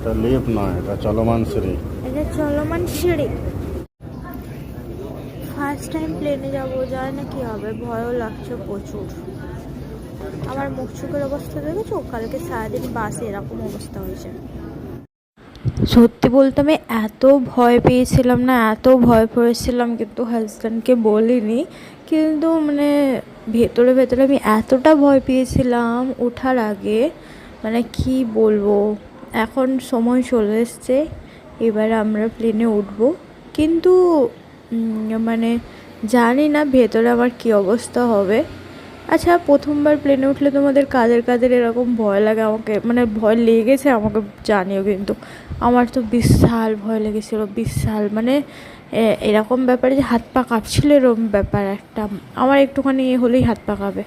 এটা লিফট নয়, এটা চলমান সিঁড়ি। এটা চলমান সিঁড়ি। ফার্স্ট টাইম প্লেনে যাবো, জানি না কি হবে, ভয়ও লাগছে প্রচুর। আমার মুখ চোখের অবস্থা দেখেছো? কালকে সারাদিন বাসে এরকম অবস্থা হয়েছে। সত্যি বলতে আমি এত ভয় পেয়েছিলাম না, এত ভয় পেয়েছিলাম, কিন্তু হাজব্যান্ডকে বলিনি। কিন্তু মানে ভেতরে ভেতরে আমি এতটা ভয় পেয়েছিলাম ওঠার আগে, মানে কি বলবো। এখন সময় চলে এসছে, এবার আমরা প্লেনে উঠবো। কিন্তু মানে জানি না ভেতরে আমার কী অবস্থা হবে। আচ্ছা, প্রথমবার প্লেনে উঠলে তোমাদের কাদের কাদের এরকম ভয় লাগে? আমাকে মানে ভয় লেগেছে আমাকে জানিও কিন্তু। আমার তো বিশাল ভয় লেগেছিলো, বিশাল। মানে এরকম ব্যাপারে যে হাত পা কাঁপছিল, এরকম ব্যাপার একটা। আমার একটুখানি হলেই হাত পা কাঁপে।